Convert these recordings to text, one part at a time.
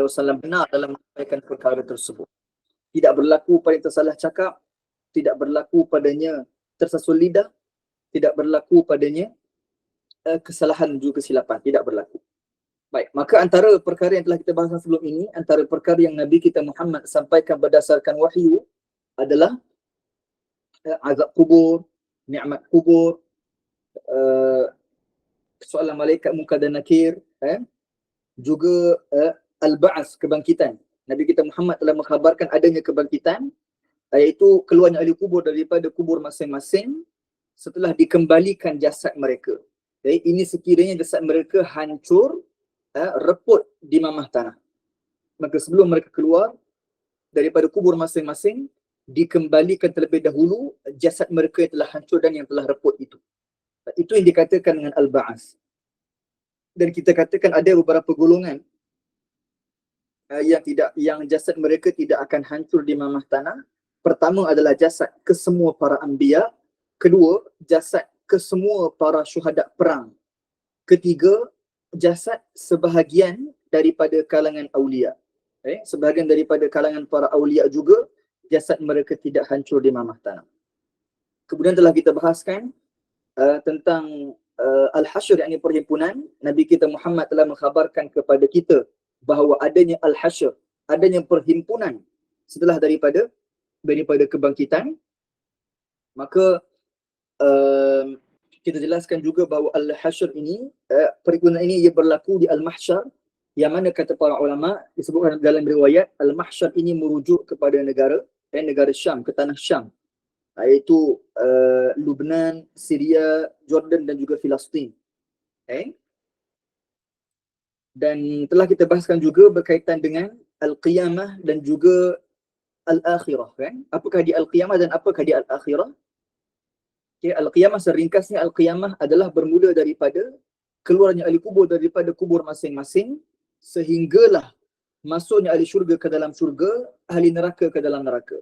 SAW benar dalam menyampaikan perkara tersebut. Tidak berlaku pada tersalah cakap, tidak berlaku padanya tersasul lidah, tidak berlaku padanya kesalahan juga kesilapan, tidak berlaku. Baik, maka antara perkara yang telah kita bahas sebelum ini, antara perkara yang Nabi kita Muhammad sampaikan berdasarkan wahyu adalah azab kubur, nikmat kubur, soalan malaikat munkar dan nakir, juga al-ba'as, kebangkitan. Nabi kita Muhammad telah mengkhabarkan adanya kebangkitan, iaitu keluarnya ahli kubur daripada kubur masing-masing setelah dikembalikan jasad mereka. Jadi ini sekiranya jasad mereka hancur, reput di mamah tanah. Maka sebelum mereka keluar daripada kubur masing-masing, dikembalikan terlebih dahulu jasad mereka yang telah hancur dan yang telah reput itu. Itu yang dikatakan dengan al-ba'as. Dan kita katakan ada beberapa golongan yang jasad mereka tidak akan hancur di mamah tanah. Pertama adalah jasad kesemua para anbiya. Kedua, jasad kesemua para syuhada perang. Ketiga, jasad sebahagian daripada kalangan awliya. Sebahagian daripada kalangan para awliya juga, jasad mereka tidak hancur di mamah tanah. Kemudian telah kita bahaskan tentang al-hasyr, yakni perhimpunan. Nabi kita Muhammad telah mengkhabarkan kepada kita bahawa adanya al-hasyr, adanya perhimpunan setelah daripada kebangkitan. Maka kita jelaskan juga bahawa al-hasyr ini, perhimpunan ini ia berlaku di al-mahsyar, yang mana kata para ulama disebutkan dalam riwayat al-mahsyar ini merujuk kepada negara Syam, ke tanah Syam, iaitu Lubnan, Syria, Jordan dan juga Filastin. Dan telah kita bahaskan juga berkaitan dengan al-qiyamah dan juga al-akhirah, kan? Apakah di al-qiyamah dan apakah di al-akhirah? Al-qiyamah seringkasnya, al-qiyamah adalah bermula daripada keluarnya ahli kubur daripada kubur masing-masing, sehinggalah masuknya ahli syurga ke dalam syurga, ahli neraka ke dalam neraka.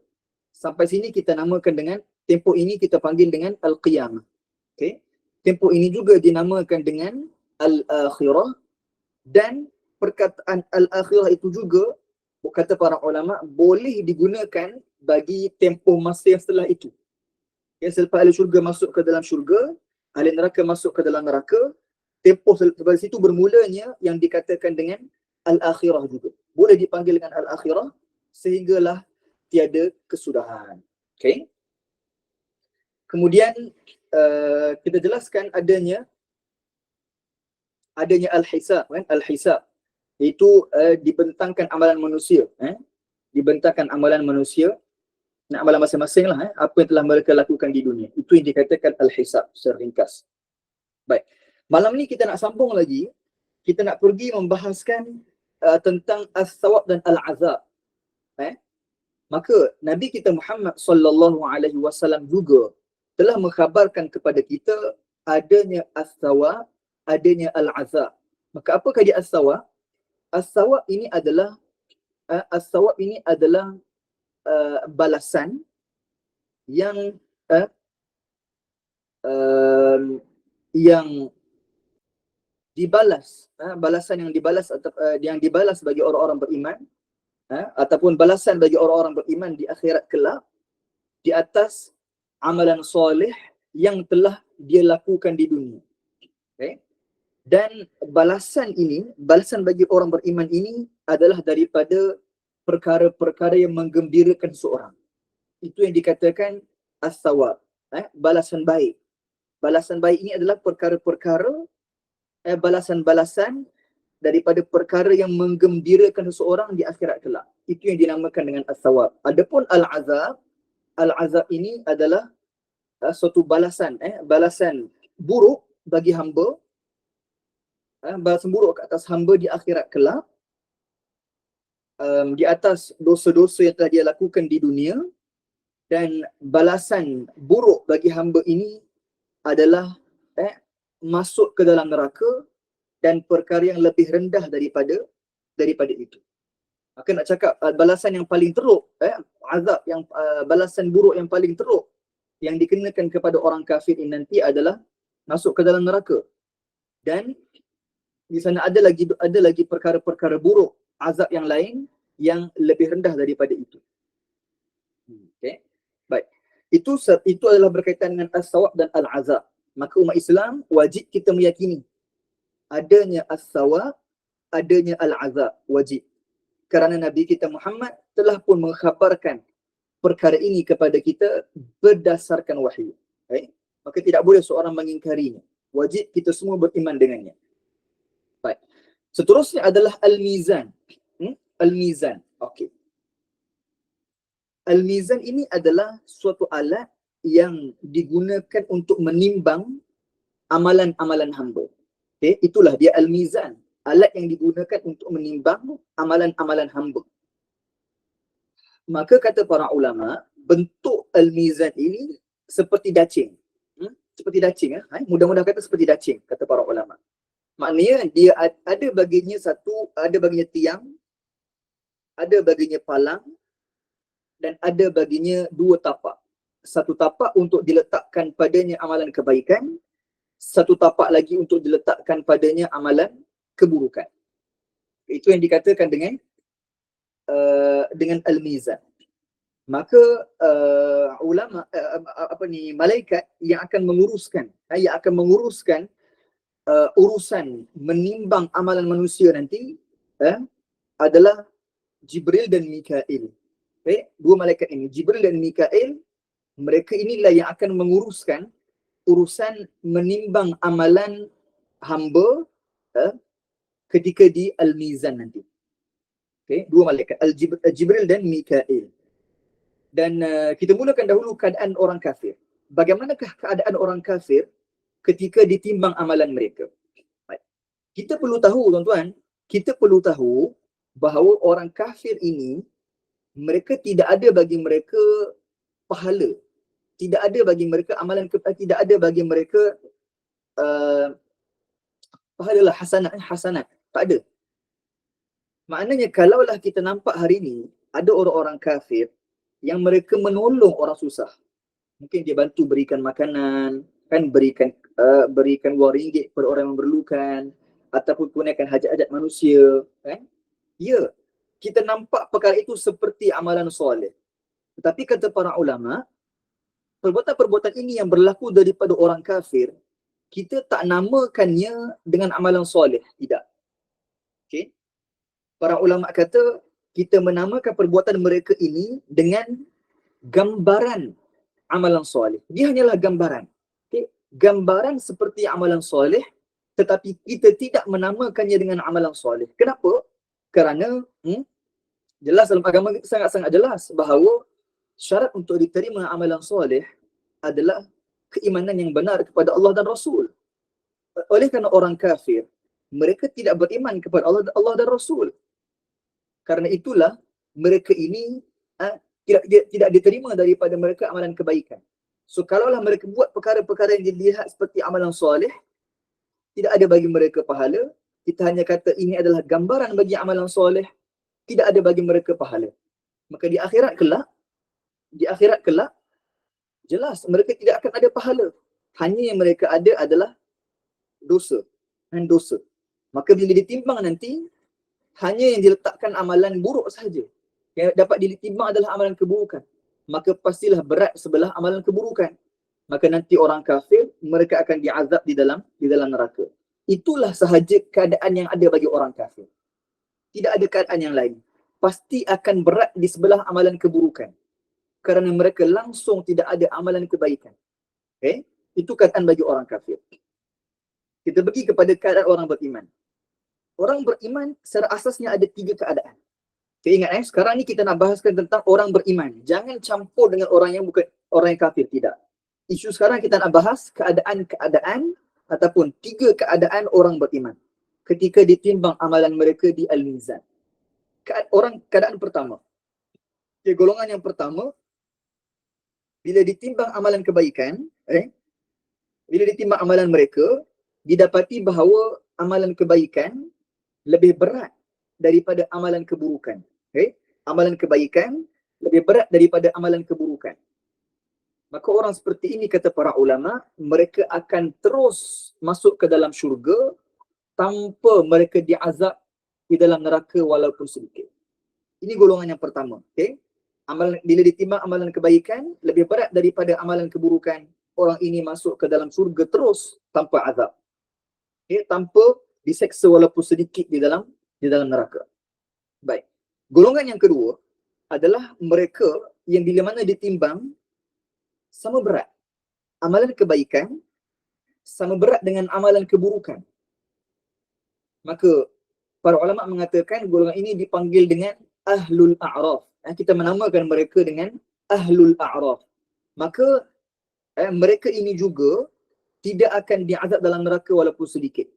Sampai sini kita namakan dengan, tempoh ini kita panggil dengan al-qiyamah. Tempoh ini juga dinamakan dengan al-akhirah. Dan perkataan al-akhirah itu juga, kata para ulama, boleh digunakan bagi tempoh masa yang setelah itu. Selepas ahli syurga masuk ke dalam syurga, ahli neraka masuk ke dalam neraka, tempoh dari situ bermulanya yang dikatakan dengan al-akhirah juga. Boleh dipanggil dengan al-akhirah sehinggalah tiada kesudahan. Kemudian kita jelaskan adanya al-hisab, kan? Al-hisab itu dibentangkan amalan manusia, dibentangkan amalan manusia, amalan masing-masing lah, apa yang telah mereka lakukan di dunia. Itu yang dikatakan al-hisab secara ringkas. Baik, malam ni kita nak sambung lagi, kita nak pergi membahaskan tentang as-sawab dan al-azab. Maka Nabi kita Muhammad sallallahu alaihi wasallam juga telah mengkhabarkan kepada kita adanya as-sawab, adanya al-azab. Maka apakah dia as-sawab? As-sawab ini adalah balasan yang dibalas, balasan yang dibalas bagi orang-orang beriman, ataupun balasan bagi orang-orang beriman di akhirat kelak di atas amalan soleh yang telah dia lakukan di dunia. Dan balasan bagi orang beriman ini adalah daripada perkara-perkara yang menggembirakan seorang. Itu yang dikatakan as-sawab, balasan baik. Balasan baik ini adalah perkara-perkara, balasan-balasan daripada perkara yang menggembirakan seseorang di akhirat kelak. Itu yang dinamakan dengan as-sawab. Adapun al-azab ini adalah suatu balasan, balasan buruk bagi hamba, balasan buruk ke atas hamba di akhirat kelak, di atas dosa-dosa yang telah dia lakukan di dunia. Dan balasan buruk bagi hamba ini adalah masuk ke dalam neraka dan perkara yang lebih rendah daripada itu. Maka nak cakap balasan yang paling teruk, azab yang balasan buruk yang paling teruk yang dikenakan kepada orang kafir ini nanti adalah masuk ke dalam neraka. Dan di sana ada lagi perkara-perkara buruk azab yang lain yang lebih rendah daripada itu. Okay. Baik. Itu adalah berkaitan dengan as-sawab dan al-azab. Maka umat Islam wajib kita meyakini adanya as-sawab, adanya al-azab, wajib. Kerana Nabi kita Muhammad telah pun mengkhabarkan perkara ini kepada kita berdasarkan wahyu. Baik. Maka tidak boleh seorang mengingkarinya. Wajib kita semua beriman dengannya. Baik. Seterusnya adalah al-mizan. Al-mizan. Okey. Al-mizan ini adalah suatu alat yang digunakan untuk menimbang amalan-amalan hamba. Okay? Itulah dia al-mizan. Alat yang digunakan untuk menimbang amalan-amalan hamba. Maka kata para ulama, bentuk al-mizan ini seperti dacing. Seperti dacing. Mudah-mudah kata seperti dacing, kata para ulama. Maknanya dia ada baginya satu, ada baginya tiang, ada baginya palang, dan ada baginya dua tapak. Satu tapak untuk diletakkan padanya amalan kebaikan, satu tapak lagi untuk diletakkan padanya amalan keburukan. Itu yang dikatakan dengan al-mizan. Maka ulama malaikat yang akan menguruskan urusan menimbang amalan manusia nanti adalah Jibril dan Mikail. Dua malaikat ini, Jibril dan Mikail, mereka inilah yang akan menguruskan urusan menimbang amalan hamba ketika di al-mizan nanti. Dua malaikat, Jibril dan Mikail. Dan kita mulakan dahulu keadaan orang kafir. Bagaimanakah keadaan orang kafir ketika ditimbang amalan mereka? Kita perlu tahu, tuan-tuan, kita perlu tahu bahawa orang kafir ini, mereka tidak ada bagi mereka pahala. Tidak ada bagi mereka amalan, tidak ada bagi mereka pahala lah, hasanat. Tak ada. Maknanya kalaulah kita nampak hari ini, ada orang-orang kafir yang mereka menolong orang susah. Mungkin dia bantu berikan makanan, kan berikan wang ringgit kepada orang yang memerlukan, ataupun tunaikan hajat-hajat manusia, kan? Ya, kita nampak perkara itu seperti amalan soleh. Tetapi kata para ulama, perbuatan-perbuatan ini yang berlaku daripada orang kafir, kita tak namakannya dengan amalan soleh, tidak. Okey. Para ulama kata kita menamakan perbuatan mereka ini dengan gambaran amalan soleh. Dia hanyalah gambaran. Okay? Gambaran seperti amalan soleh, tetapi kita tidak menamakannya dengan amalan soleh. Kenapa? Kerana jelas dalam agama sangat-sangat jelas bahawa syarat untuk diterima amalan soleh adalah keimanan yang benar kepada Allah dan Rasul. Oleh kerana orang kafir, mereka tidak beriman kepada Allah dan Rasul. Karena itulah mereka ini tidak diterima daripada mereka amalan kebaikan. So kalaulah mereka buat perkara-perkara yang dilihat seperti amalan soleh, tidak ada bagi mereka pahala. Kita hanya kata ini adalah gambaran bagi amalan soleh, tidak ada bagi mereka pahala. Maka di akhirat kelak, jelas mereka tidak akan ada pahala. Hanya yang mereka ada adalah dosa dan dosa. Maka bila ditimbang nanti, hanya yang diletakkan amalan buruk sahaja. Yang dapat ditimbang adalah amalan keburukan. Maka pastilah berat sebelah amalan keburukan. Maka nanti orang kafir, mereka akan diazab di dalam neraka. Itulah sahaja keadaan yang ada bagi orang kafir. Tidak ada keadaan yang lain. Pasti akan berat di sebelah amalan keburukan. Kerana mereka langsung tidak ada amalan kebaikan. Okay? Itu keadaan bagi orang kafir. Kita pergi kepada keadaan orang beriman. Orang beriman secara asasnya ada 3 keadaan. Okay, ingat sekarang ni kita nak bahaskan tentang orang beriman. Jangan campur dengan orang yang bukan orang yang kafir, tidak. Isu sekarang kita nak bahas keadaan-keadaan ataupun 3 keadaan orang beriman ketika ditimbang amalan mereka di al-mizan. Keadaan pertama. Okay, golongan yang pertama, bila ditimbang amalan kebaikan, bila ditimbang amalan mereka, didapati bahawa amalan kebaikan lebih berat daripada amalan keburukan. Amalan kebaikan lebih berat daripada amalan keburukan. Maka orang seperti ini, kata para ulama, mereka akan terus masuk ke dalam syurga tanpa mereka diazab di dalam neraka walaupun sedikit. Ini golongan yang pertama. Okay? Bila ditimbang amalan kebaikan lebih berat daripada amalan keburukan, orang ini masuk ke dalam syurga terus tanpa azab. Okay? Tanpa diseksa walaupun sedikit di dalam neraka. Baik. Golongan yang kedua adalah mereka yang bila mana ditimbang sama berat amalan kebaikan sama berat dengan amalan keburukan. Maka para ulama mengatakan golongan ini dipanggil dengan ahlul a'raf. Kita menamakan mereka dengan ahlul a'raf. Maka mereka ini juga tidak akan diazab dalam neraka walaupun sedikit.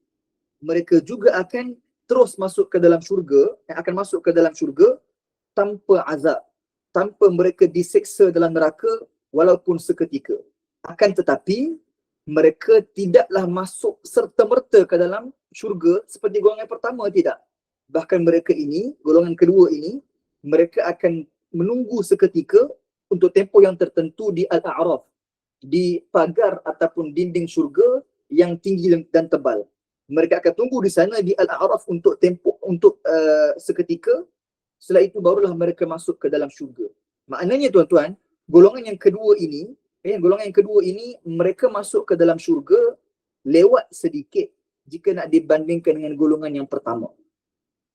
Mereka juga akan terus masuk ke dalam syurga, akan masuk ke dalam syurga tanpa azab, tanpa mereka diseksa dalam neraka walaupun seketika. Akan tetapi mereka tidaklah masuk serta-merta ke dalam syurga seperti golongan yang pertama, tidak. Bahkan mereka ini, golongan kedua ini, mereka akan menunggu seketika untuk tempoh yang tertentu di Al-A'raf, di pagar ataupun dinding syurga yang tinggi dan tebal. Mereka akan tunggu di sana di Al-A'raf untuk tempoh seketika. Setelah itu barulah mereka masuk ke dalam syurga. Maknanya tuan-tuan, golongan yang kedua ini mereka masuk ke dalam syurga lewat sedikit jika nak dibandingkan dengan golongan yang pertama.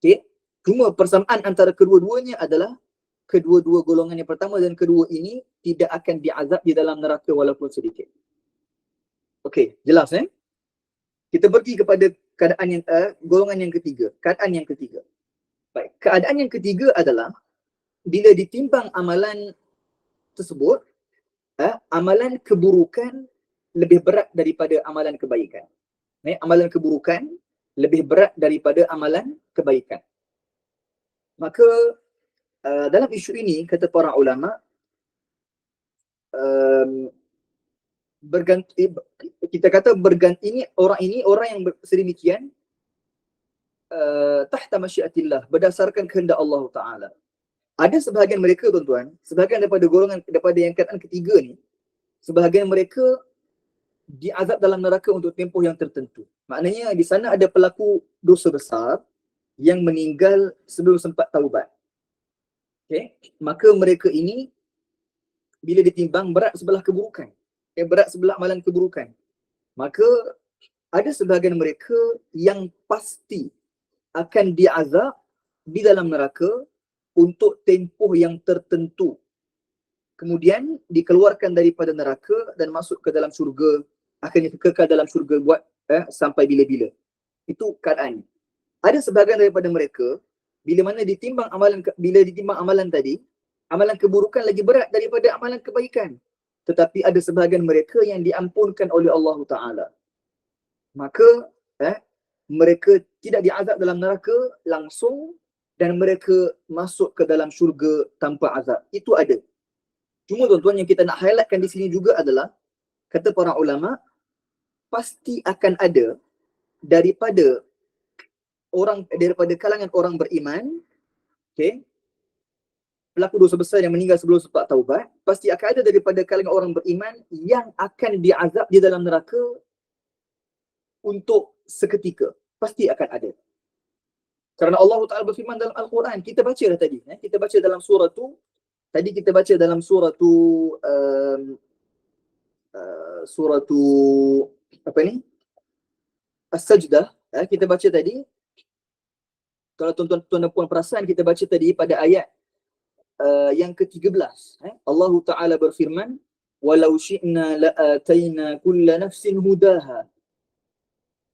Okay? Cuma persamaan antara kedua-duanya adalah kedua-dua golongan yang pertama dan kedua ini tidak akan diazab di dalam neraka walaupun sedikit. Okey, jelas Kita pergi kepada keadaan yang golongan yang ketiga, keadaan yang ketiga. Baik, keadaan yang ketiga adalah bila ditimbang amalan tersebut, amalan keburukan lebih berat daripada amalan kebaikan. Amalan keburukan lebih berat daripada amalan kebaikan. Maka dalam isu ini kata para ulama, berganti, kita kata berganti orang yang sedemikian tahta masyiatillah, berdasarkan kehendak Allah Ta'ala. Ada sebahagian mereka tuan-tuan, sebahagian daripada yang keadaan ketiga ni, sebahagian mereka diazab dalam neraka untuk tempoh yang tertentu. Maknanya di sana ada pelaku dosa besar yang meninggal sebelum sempat taubat. Okay? Maka mereka ini bila ditimbang berat sebelah keburukan, berat sebelah amalan keburukan, maka ada sebahagian mereka yang pasti akan diazab di dalam neraka untuk tempoh yang tertentu. Kemudian dikeluarkan daripada neraka dan masuk ke dalam syurga, akhirnya kekal dalam syurga buat sampai bila-bila. Itu keadaan. Ada sebahagian daripada mereka bila ditimbang amalan tadi, amalan keburukan lagi berat daripada amalan kebaikan. Tetapi ada sebahagian mereka yang diampunkan oleh Allah Ta'ala. Maka mereka tidak diazab dalam neraka langsung dan mereka masuk ke dalam syurga tanpa azab. Itu ada. Cuma tuan-tuan yang kita nak highlightkan di sini juga adalah, kata para ulama, pasti akan ada daripada kalangan orang beriman, okay, pelaku dosa besar yang meninggal sebelum sempat taubat, pasti akan ada daripada kalangan orang beriman yang akan diazab di dalam neraka untuk seketika. Pasti akan ada. Kerana Allah Ta'ala berfirman dalam Al-Quran, kita baca dah tadi. Kita baca dalam surah tu, tadi kita baca dalam surah tu, As-Sajdah, kita baca tadi. Kalau tuan-tuan dan puan perasan, kita baca tadi pada ayat yang ke-13. Allah Ta'ala berfirman, "Walau syi'na la'atayna kulla nafsin hudaha,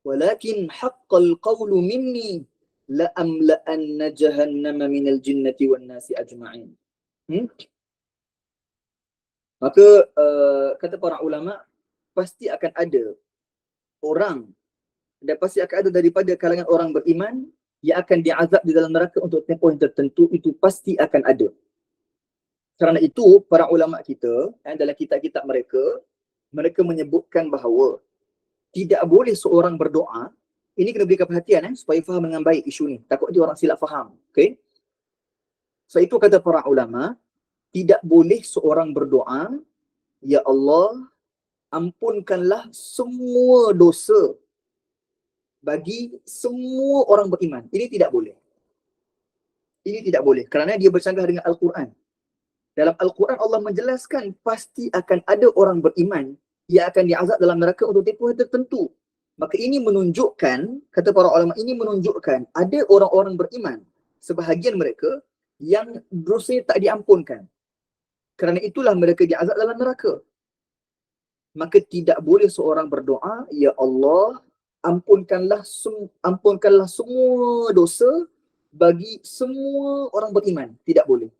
walakin haqqal qawlu minni la'amla'anna jahannama minal jinnati wan nasi ajma'in." Maka kata para ulama, pasti akan ada orang dan pasti akan ada daripada kalangan orang beriman yang akan diazab di dalam neraka untuk tempoh yang tertentu. Itu pasti akan ada. Kerana itu para ulama kita dalam kitab-kitab mereka menyebutkan bahawa tidak boleh seorang berdoa. Ini kena berikan perhatian supaya faham dengan baik isu ni. Takut dia orang silap faham. Okay? So itu kata para ulama, tidak boleh seorang berdoa, "Ya Allah, ampunkanlah semua dosa bagi semua orang beriman." Ini tidak boleh. Ini tidak boleh kerana dia bercanggah dengan Al-Quran. Dalam Al-Quran Allah menjelaskan pasti akan ada orang beriman yang akan diazab dalam neraka untuk tempoh tertentu. Maka ini menunjukkan, kata para ulama, ini menunjukkan ada orang-orang beriman, sebahagian mereka yang dosa tak diampunkan. Kerana itulah mereka diazab dalam neraka. Maka tidak boleh seorang berdoa, ya Allah, ampunkanlah semua dosa bagi semua orang beriman. Tidak boleh.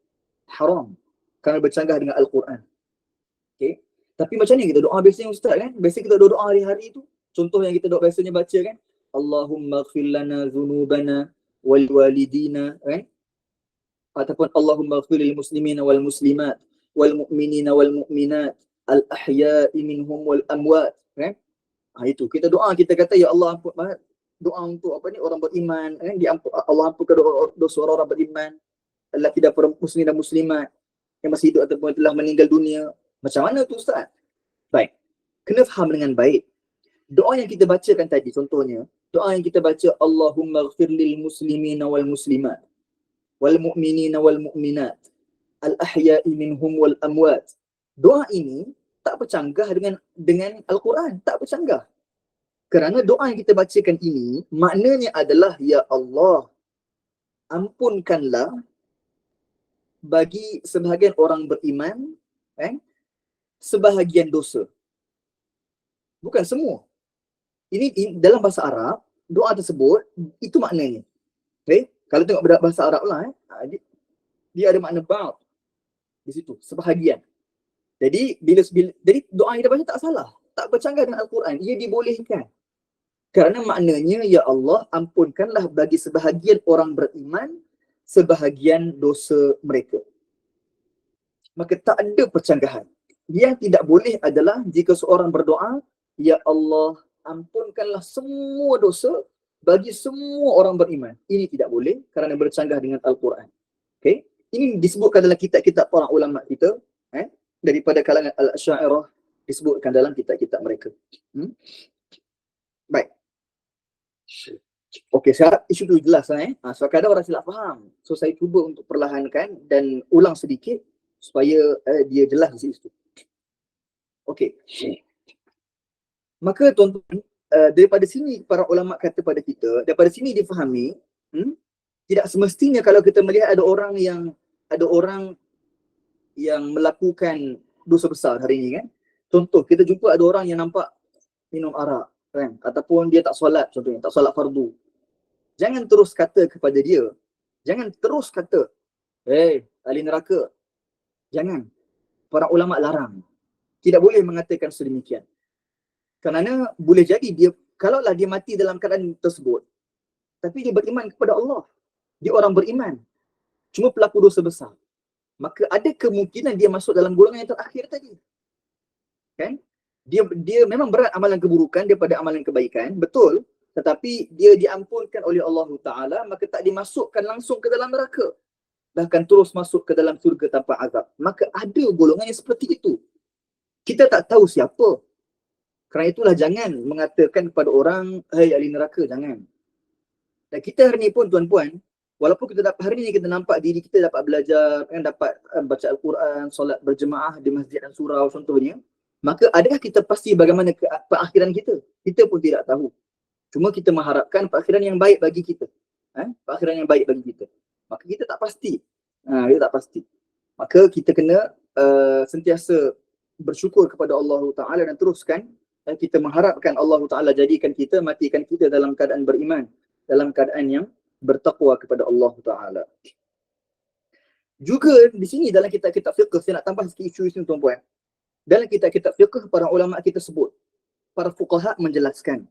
Haram. Kerana bercanggah dengan Al-Quran. Okay. Tapi macam ni kita doa biasanya Ustaz kan? Biasanya kita doa hari-hari tu. Contoh yang kita doa biasanya baca kan? Allahumma gfir lana dhunubana wal walidina kan? Ataupun Allahumma gfir lil muslimina wal muslimat wal mu'minina wal mu'minat al ahya'i minhum wal amwat kan? Itu kita doa, kita kata ya Allah ampun, doa untuk apa ni, orang beriman kan? Allah ampunkan dosa orang beriman, lelaki dan muslim dan muslimat yang masih hidup ataupun telah meninggal dunia. Macam mana tu Ustaz? Baik, kena faham dengan baik. Doa yang kita bacakan tadi, contohnya doa yang kita baca, Allahumma gfir lil muslimina wal muslimat wal mu'minina wal mu'minat al ahya'i minhum wal amwat. Doa ini tak bercanggah dengan Al-Quran, tak bercanggah. Kerana doa yang kita bacakan ini maknanya adalah ya Allah, ampunkanlah bagi sebahagian orang beriman sebahagian dosa. Bukan semua. Ini dalam bahasa Arab, doa tersebut itu maknanya. Okay? Kalau tengok bahasa Arab lah, dia ada makna ba'd di situ, sebahagian. Jadi jadi doa yang kita baca tak salah, tak bercanggah dengan Al-Quran, ia dibolehkan. Kerana maknanya ya Allah, ampunkanlah bagi sebahagian orang beriman sebahagian dosa mereka. Maka tak ada percanggahan. Yang tidak boleh adalah jika seorang berdoa, ya Allah, ampunkanlah semua dosa bagi semua orang beriman. Ini tidak boleh kerana bercanggah dengan Al-Quran. Okay? Ini disebutkan dalam kitab-kitab para ulama kita, daripada kalangan Al-Asy'ariyah, disebutkan dalam kitab-kitab mereka. Baik. Okey, saya harap isu tu jelas lah. So kadang orang silap faham. So saya cuba untuk perlahankan dan ulang sedikit supaya dia jelas di situ. Okey. Maka tuan-tuan, daripada sini para ulama kata pada kita, daripada sini difahami, tidak semestinya kalau kita melihat ada orang yang melakukan dosa besar hari ini kan. Contoh, kita jumpa ada orang yang nampak minum arak kan, ataupun dia tak solat, contohnya tak solat fardu. Jangan terus kata kepada dia, jangan terus kata, ahli neraka. Jangan. Para ulama larang. Tidak boleh mengatakan sedemikian. Kerana boleh jadi dia, kalaulah dia mati dalam keadaan tersebut, tapi dia beriman kepada Allah, dia orang beriman, cuma pelaku dosa besar, maka ada kemungkinan dia masuk dalam golongan yang terakhir tadi. Kan? Dia memang berat amalan keburukan daripada amalan kebaikan, betul, tetapi dia diampunkan oleh Allah Ta'ala, maka tak dimasukkan langsung ke dalam neraka, bahkan terus masuk ke dalam surga tanpa azab. Maka ada golongan yang seperti itu. Kita tak tahu siapa. Kerana itulah jangan mengatakan kepada orang, hai ahli neraka, jangan. Dan kita hari ni pun tuan-puan, walaupun hari ni kita nampak diri kita dapat belajar, dapat baca Al-Quran, solat berjemaah di masjid dan surau contohnya, maka adakah kita pasti bagaimana perakhiran kita? Kita pun tidak tahu. Cuma kita mengharapkan perakhiran yang baik bagi kita. Perakhiran yang baik bagi kita. Maka kita tak pasti. Kita tak pasti. Maka kita kena sentiasa bersyukur kepada Allah Ta'ala dan teruskan kita mengharapkan Allah Ta'ala jadikan kita, matikan kita dalam keadaan beriman, dalam keadaan yang bertakwa kepada Allah Ta'ala. Juga di sini dalam kitab-kitab fiqh, saya nak tambah sikit isu ini tuan-puan. Dalam kitab-kitab fiqh, para ulama kita sebut, para fuqaha menjelaskan.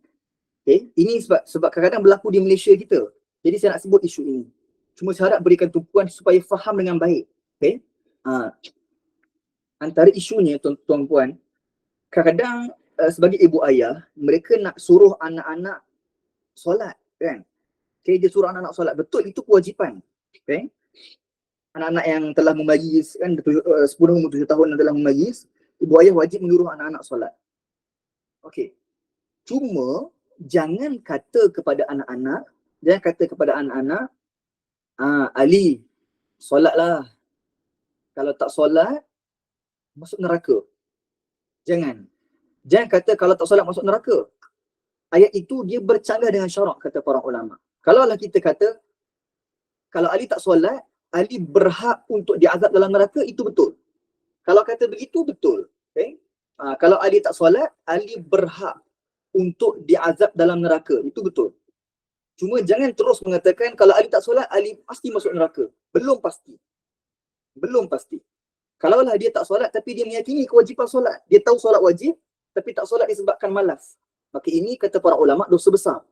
Okay? Ini sebab kadang-kadang berlaku di Malaysia kita. Jadi saya nak sebut isu ini. Cuma saya harap berikan tumpuan supaya faham dengan baik. Okay? Antara isunya tuan-puan, kadang-kadang sebagai ibu ayah, mereka nak suruh anak-anak solat kan. Okay, dia suruh anak-anak solat. Betul, itu kewajipan. Okay? Anak-anak yang telah memayyiz kan, 10 umur 7 tahun yang telah memayyiz, ibu ayah wajib menyuruh anak-anak solat. Okey. Cuma jangan kata kepada anak-anak, Ali, solatlah. Kalau tak solat, masuk neraka. Jangan. Jangan kata kalau tak solat masuk neraka. Ayat itu dia bercanggah dengan syarak, kata para ulama. Kalaulah kita kata, kalau Ali tak solat, Ali berhak untuk diazab dalam neraka, itu betul. Kalau kata begitu, betul. Okay? Kalau Ali tak solat, Ali berhak untuk diazab dalam neraka, itu betul. Cuma jangan terus mengatakan kalau Ali tak solat, Ali pasti masuk neraka. Belum pasti. Belum pasti. Kalaulah dia tak solat tapi dia meyakini kewajipan solat, dia tahu solat wajib tapi tak solat disebabkan malas, maka ini kata para ulama dosa besar.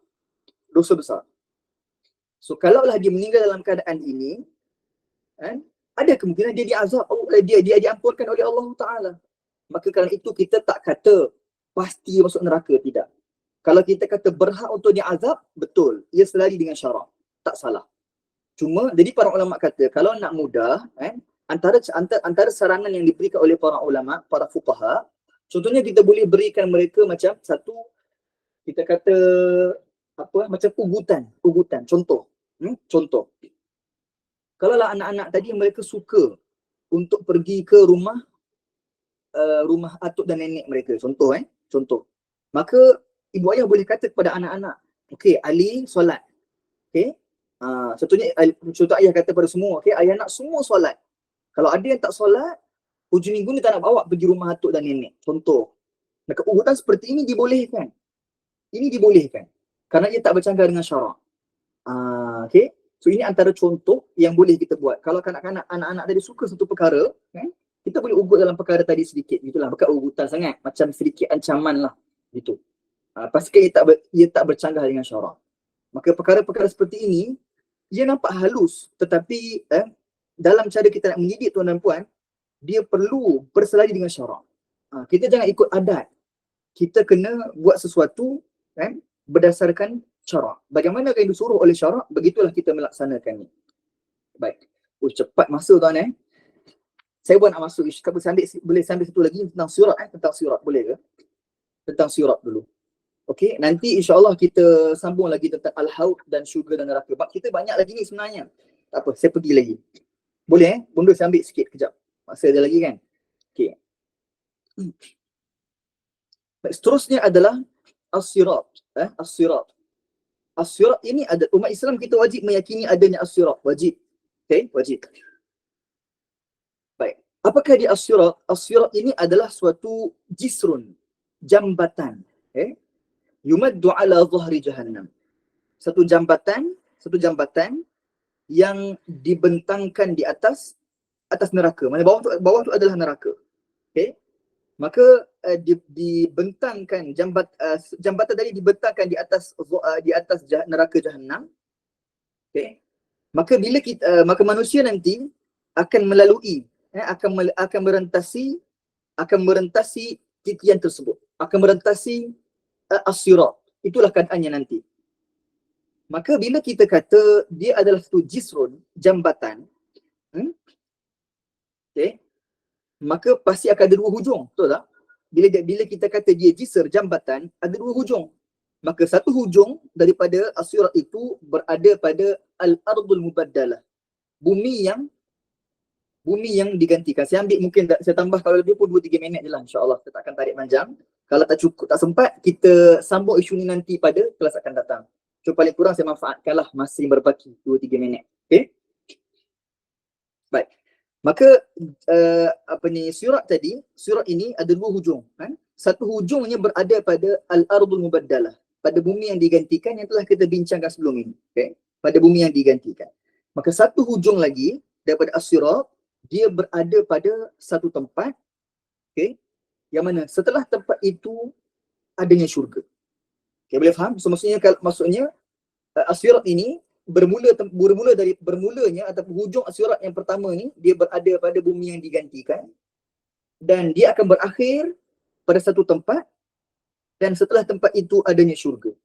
Dosa besar. So kalaulah dia meninggal dalam keadaan ini, ada kemungkinan dia diazab, dia diampunkan oleh Allah Taala. Maka kerana itu kita tak kata pasti masuk neraka, tidak. Kalau kita kata berhak untuk diazab, betul. Ia selari dengan syarak. Tak salah. Cuma, jadi para ulama kata, kalau nak mudah, antara saranan yang diberikan oleh para ulama, para fuqaha, contohnya kita boleh berikan mereka macam satu, kita kata, macam ugutan. Contoh. Contoh. Kalaulah anak-anak tadi mereka suka untuk pergi ke rumah atuk dan nenek mereka. Contoh. Maka, ibu ayah boleh kata kepada anak-anak, okey, Ali solat. Okey. Contoh ayah kata pada semua, okey, ayah nak semua solat. Kalau ada yang tak solat, hujung minggu ni tak nak bawa pergi rumah atuk dan nenek. Contoh. Maka urutan seperti ini dibolehkan. Ini dibolehkan. Kerana ia tak bercanggah dengan syarak. Okey. So ini antara contoh yang boleh kita buat. Kalau kanak-kanak, anak-anak tadi suka satu perkara, kita boleh ugut dalam perkara tadi sedikit. Itulah, bukan ugutan sangat. Macam sedikit ancaman lah. Gitu. Pastikan ia tak bercanggah dengan syarak. Maka perkara-perkara seperti ini, ia nampak halus. Tetapi dalam cara kita nak mendidik tuan dan puan, dia perlu berselari dengan syarak. Kita jangan ikut adat. Kita kena buat sesuatu berdasarkan syarak. Bagaimana yang disuruh oleh syarak, begitulah kita melaksanakannya. Baik. Cepat masa tuan. Saya pun nak masuk. Boleh sambil satu lagi tentang sirat. Tentang sirat. Boleh ke? Tentang sirat dulu. Okey, nanti insyaAllah kita sambung lagi tentang al-haud dan syurga dan neraka. Sebab kita banyak lagi ni sebenarnya. Tak apa, saya pergi lagi. Boleh Bonda saya ambil sikit kejap. Masa ada lagi kan? Okey. Baik, seterusnya adalah as-sirat. As-sirat. As-sirat ini ada, umat Islam kita wajib meyakini adanya as-sirat. Wajib. Okey, wajib. Baik. Apakah dia as-sirat? As-sirat ini adalah suatu jisrun, jambatan. Yumaddu ala zahri jahannam. Satu jambatan yang dibentangkan di atas neraka. Mana bawah tu adalah neraka. Okey. Maka dibentangkan jambatan tadi dibentangkan di atas neraka jahannam. Okey. Maka bila maka manusia nanti akan melalui akan merentasi titian tersebut. Akan merentasi as-sirat. Itulah keadaannya nanti. Maka bila kita kata dia adalah satu jisrun, jambatan, okay, maka pasti akan ada dua hujung, betul tak? Bila kita kata dia jisr, jambatan, ada dua hujung. Maka satu hujung daripada as-sirat itu berada pada al-ardul mubaddalah. Bumi yang digantikan. Saya ambil mungkin saya tambah kalau lebih pun 2-3 minit je lah, insya-Allah. Kita tak akan tarik panjang. Kalau tak cukup, tak sempat, kita sambung isu ni nanti pada kelas akan datang. So paling kurang saya manfaatkanlah masih berbaki 2-3 minit. Okey? Baik. Maka surat ini ada dua hujung. Satu hujungnya berada pada al-ardul mubaddalah, pada bumi yang digantikan yang telah kita bincangkan sebelum ini. Okay? Pada bumi yang digantikan. Maka satu hujung lagi daripada as-sirat, dia berada pada satu tempat, okay? Yang mana setelah tempat itu adanya syurga. Okay, boleh faham? So maksudnya as-sirat ini bermulanya atau hujung as-sirat yang pertama ni dia berada pada bumi yang digantikan dan dia akan berakhir pada satu tempat dan setelah tempat itu adanya syurga.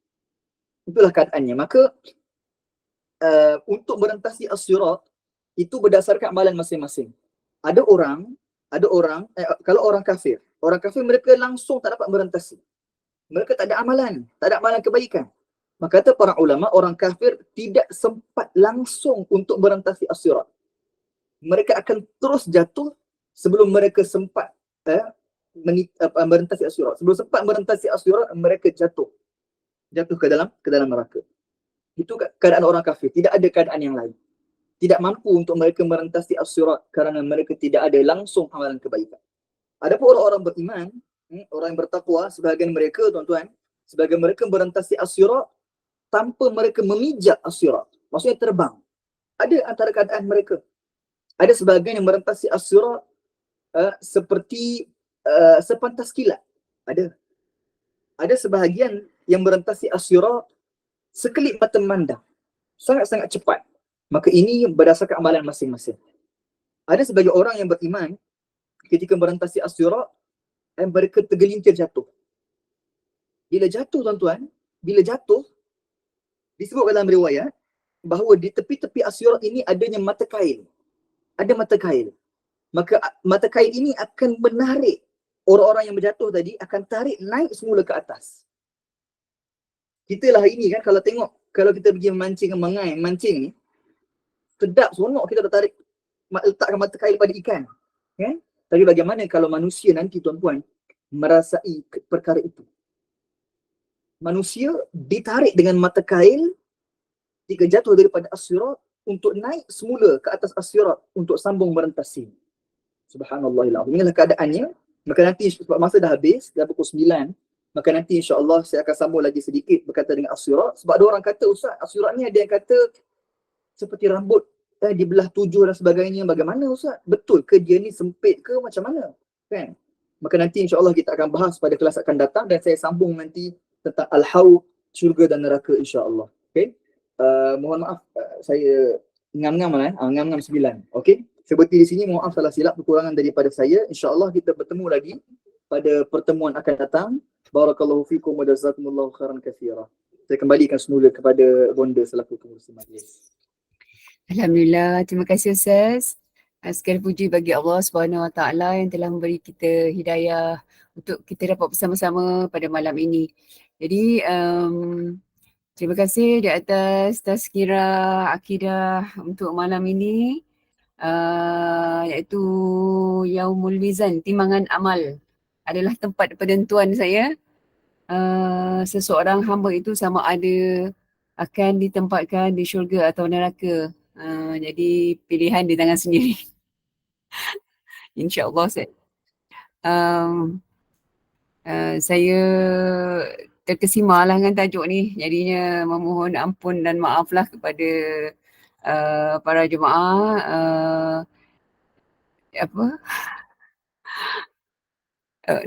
Itulah keadaannya. Maka untuk merentasi as-sirat itu berdasarkan amalan masing-masing. Ada orang kalau orang kafir mereka langsung tak dapat merentasi. Mereka tak ada amalan kebaikan. Maka kata para ulama, orang kafir tidak sempat langsung untuk merentasi as-sirat. Mereka akan terus jatuh sebelum mereka sempat merentasi as-sirat. Sebelum sempat merentasi as-sirat, mereka jatuh ke dalam neraka. Itu keadaan orang kafir, tidak ada keadaan yang lain. Tidak mampu untuk mereka merentasi as-sirat kerana mereka tidak ada langsung amalan kebaikan. Adapun orang-orang beriman, orang yang bertakwa, sebahagian mereka, tuan-tuan, sebahagian mereka merentasi as-sirat tanpa mereka memijak as-sirat. Maksudnya terbang. Ada antara keadaan mereka. Ada sebahagian yang merentasi as-sirat seperti sepantas kilat. Ada sebahagian yang merentasi as-sirat sekelip mata memandang. Sangat-sangat cepat. Maka ini berdasarkan amalan masing-masing. Ada sebagai orang yang beriman, ketika merentasi as-sirat, mereka tergelincir jatuh. Bila jatuh, tuan-tuan, disebut dalam riwayat bahawa di tepi-tepi as-sirat ini adanya mata kail. Ada mata kail. Maka mata kail ini akan menarik orang-orang yang berjatuh tadi, akan tarik naik semula ke atas. Kita lah ini kan, kalau tengok, kalau kita pergi memancing, mancing ni, sedap, seronok kita tarik, letakkan mata kail pada ikan. Kan? Tapi bagaimana kalau manusia nanti, tuan-tuan, merasai perkara itu? Manusia ditarik dengan mata kail jika jatuh daripada as-sirat untuk naik semula ke atas as-sirat untuk sambung merentasi. Subhanallahil-azim. Inilah keadaannya. Maka nanti sebab masa dah habis, dah pukul 9, maka nanti insya-Allah saya akan sambung lagi sedikit berkaitan dengan as-sirat. Sebab ada orang kata, Ustaz, as-sirat ni ada yang kata seperti rambut dibelah 7 dan sebagainya. Bagaimana Ustaz? Betul ke dia ni sempit ke macam mana? Kan? Maka nanti insya-Allah kita akan bahas pada kelas akan datang dan saya sambung nanti tentang al-haud, syurga dan neraka insya-Allah. Okey. Mohon maaf saya ngam-ngam kan? Ngam-ngam 9. Okey. Saya berhenti di sini, mohon maaf salah silap kekurangan daripada saya. Insya-Allah kita bertemu lagi pada pertemuan akan datang. Barakallahu fikum wa jazakumullahu khairan katsira. Saya kembalikan semula kepada Bonda selaku pengurusi majlis. Alhamdulillah, terima kasih Ustaz. Segala puji bagi Allah Subhanahu Wa Taala yang telah memberi kita hidayah untuk kita dapat bersama-sama pada malam ini. Jadi terima kasih di atas tazkirah akidah untuk malam ini, iaitu Yaumul Mizan, timbangan amal adalah tempat penentuan saya. Seseorang hamba itu sama ada akan ditempatkan di syurga atau neraka. Jadi pilihan di tangan sendiri. InsyaAllah saya terkesima lah dengan tajuk ni. Jadinya memohon ampun dan maaflah kepada para jemaah.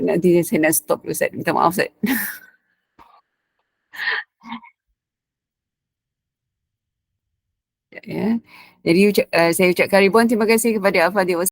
Nanti saya nak stop dulu Ustaz. Minta maaf Ustaz. Ya. Jadi saya ucapkan ribuan terima kasih kepada Al-Fadhil